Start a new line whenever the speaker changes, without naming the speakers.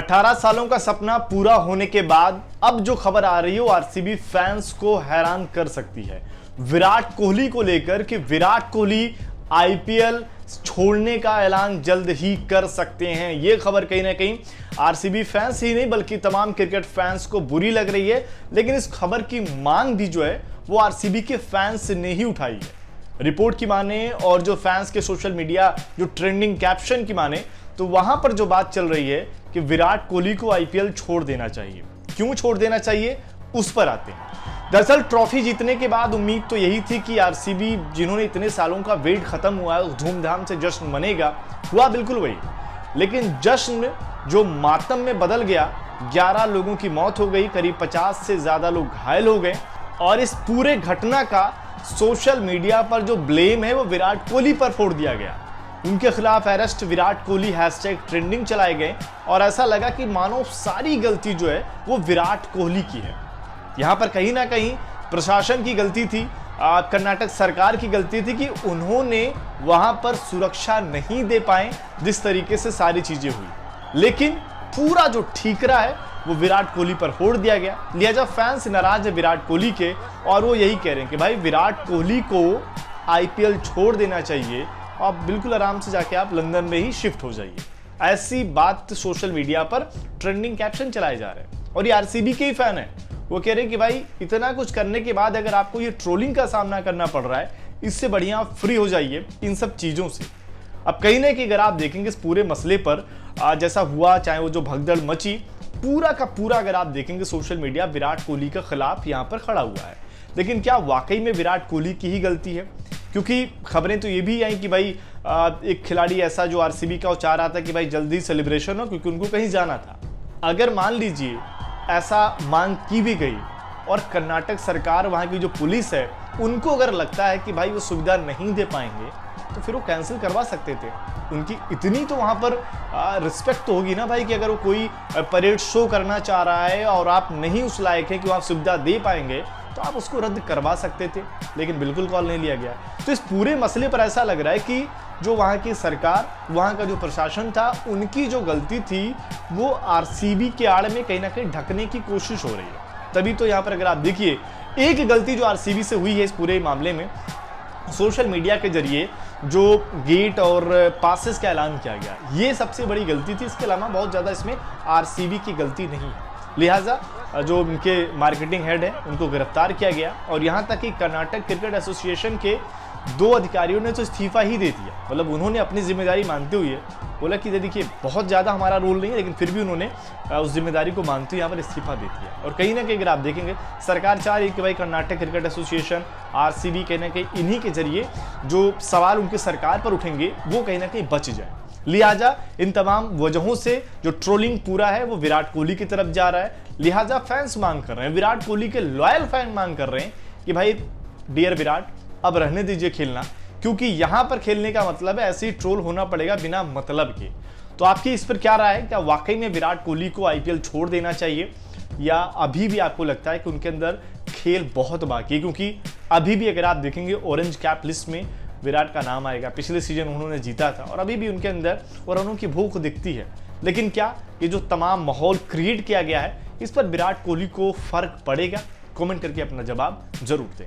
18 सालों का सपना पूरा होने के बाद अब जो खबर आ रही है वो आरसीबी फैंस को हैरान कर सकती है विराट कोहली को लेकर कि विराट कोहली आईपीएल छोड़ने का ऐलान जल्द ही कर सकते हैं। यह खबर कहीं ना कहीं आरसीबी फैंस ही नहीं बल्कि तमाम क्रिकेट फैंस को बुरी लग रही है, लेकिन इस खबर की मांग भी जो है वो आरसीबी के फैंस ने ही उठाई है। रिपोर्ट की माने और जो फैंस के सोशल मीडिया जो ट्रेंडिंग कैप्शन की माने तो वहां पर जो बात चल रही है कि विराट कोहली को आईपीएल छोड़ देना चाहिए। क्यों छोड़ देना चाहिए उस पर आते हैं। दरअसल ट्रॉफी जीतने के बाद उम्मीद तो यही थी कि आरसीबी जिन्होंने इतने सालों का वेट खत्म हुआ है धूमधाम से जश्न मनेगा, हुआ बिल्कुल वही, लेकिन जश्न जो मातम में बदल गया। 11 लोगों की मौत हो गई, करीब 50 से ज्यादा लोग घायल हो गए और इस पूरे घटना का सोशल मीडिया पर जो ब्लेम है वो विराट कोहली पर फोड़ दिया गया। उनके खिलाफ arrest Virat Kohli hashtag trending चलाए गए और ऐसा लगा कि मानो सारी गलती जो है वो विराट कोहली की है। यहां पर कहीं ना कहीं प्रशासन की गलती थी, कर्नाटक सरकार की गलती थी कि उन्होंने वहां पर सुरक्षा नहीं दे पाए जिस तरीके से सारी चीजें हुई, लेकिन पूरा जो ठीकरा है वो विराट कोहली पर फोड़ दिया गया। लिहाजा फैंस नाराज है विराट कोहली के और वो यही कह रहे हैं कि भाई विराट कोहली को आईपीएल छोड़ देना चाहिए, आप बिल्कुल आराम से जाके आप लंदन में ही शिफ्ट हो जाइए। ऐसी बात सोशल मीडिया पर ट्रेंडिंग कैप्शन चलाए जा रहे हैं और ये आरसीबी के ही फैन है। वो कह रहे हैं कि भाई इतना कुछ करने के बाद अगर आपको ये ट्रोलिंग का सामना करना पड़ रहा है, इससे बढ़िया आप फ्री हो जाइए इन सब चीजों से। अब कहीं ना कहीं अगर आप देखेंगे इस पूरे मसले पर जैसा हुआ, चाहे वो जो भगदड़ मची, पूरा का पूरा अगर आप देखेंगे सोशल मीडिया विराट कोहली के खिलाफ यहाँ पर खड़ा हुआ है। लेकिन क्या वाकई में विराट कोहली की ही गलती है? क्योंकि खबरें तो ये भी आई कि भाई एक खिलाड़ी ऐसा जो आरसीबी का वो चाह रहा था कि भाई जल्दी सेलिब्रेशन हो क्योंकि उनको कहीं जाना था। अगर मान लीजिए ऐसा मांग की भी गई और कर्नाटक सरकार, वहां की जो पुलिस है, उनको अगर लगता है कि भाई वो सुविधा नहीं दे पाएंगे तो फिर वो कैंसिल करवा सकते थे। उनकी इतनी तो वहां पर रिस्पेक्ट तो होगी ना भाई कि अगर वो कोई परेड शो करना चाह रहा है और आप नहीं उस लायक है कि वहां सुविधा दे पाएंगे तो आप उसको रद्द करवा सकते थे, लेकिन बिल्कुल कॉल नहीं लिया गया। तो इस पूरे मसले पर ऐसा लग रहा है कि जो वहां की सरकार, वहां का जो प्रशासन था, उनकी जो गलती थी वो आरसीबी के आड़ में कहीं ना कहीं ढकने की कोशिश हो रही है। तभी तो यहां पर अगर आप देखिए एक गलती जो आरसीबी से हुई है इस पूरे मामले में, सोशल मीडिया के जरिए जो गेट और पासेस का ऐलान किया गया, ये सबसे बड़ी गलती थी। इसके अलावा बहुत ज्यादा इसमें आरसीबी की गलती नहीं है। लिहाजा जो उनके मार्केटिंग हेड है उनको गिरफ्तार किया गया और यहां तक कि कर्नाटक क्रिकेट एसोसिएशन के 2 अधिकारियों ने तो इस्तीफा ही दे दिया। मतलब उन्होंने अपनी जिम्मेदारी मानते हुए बोला कि देखिए बहुत ज्यादा हमारा रोल नहीं है, लेकिन फिर भी उन्होंने उस जिम्मेदारी को मानते हुए यहाँ पर इस्तीफा दे दिया। और कहीं ना कहीं अगर आप देखेंगे सरकार चाह रही है कि भाई कर्नाटक क्रिकेट एसोसिएशन, आरसीबी कहीं ना कहीं इन्हीं के जरिए जो सवाल उनके सरकार पर उठेंगे वो कहीं ना कहीं बच जाए। लिहाजा इन तमाम वजहों से जो ट्रोलिंग पूरा है वो विराट कोहली की तरफ जा रहा है। लिहाजा फैंस मांग कर रहे हैं, विराट कोहली के लॉयल फैन मांग कर रहे हैं कि भाई डियर विराट अब रहने दीजिए खेलना, क्योंकि यहां पर खेलने का मतलब है ऐसे ही ट्रोल होना पड़ेगा बिना मतलब के। तो आपकी इस पर क्या राय है? क्या वाकई में विराट कोहली को आईपीएल छोड़ देना चाहिए या अभी भी आपको लगता है कि उनके अंदर खेल बहुत बाकी है? क्योंकि अभी भी अगर आप देखेंगे ऑरेंज कैप लिस्ट में विराट का नाम आएगा। पिछले सीजन उन्होंने जीता था और अभी भी उनके अंदर और उनकी भूख दिखती है। लेकिन क्या ये जो तमाम माहौल क्रिएट किया गया है इस पर विराट कोहली को फर्क पड़ेगा? कमेंट करके अपना जवाब जरूर दें।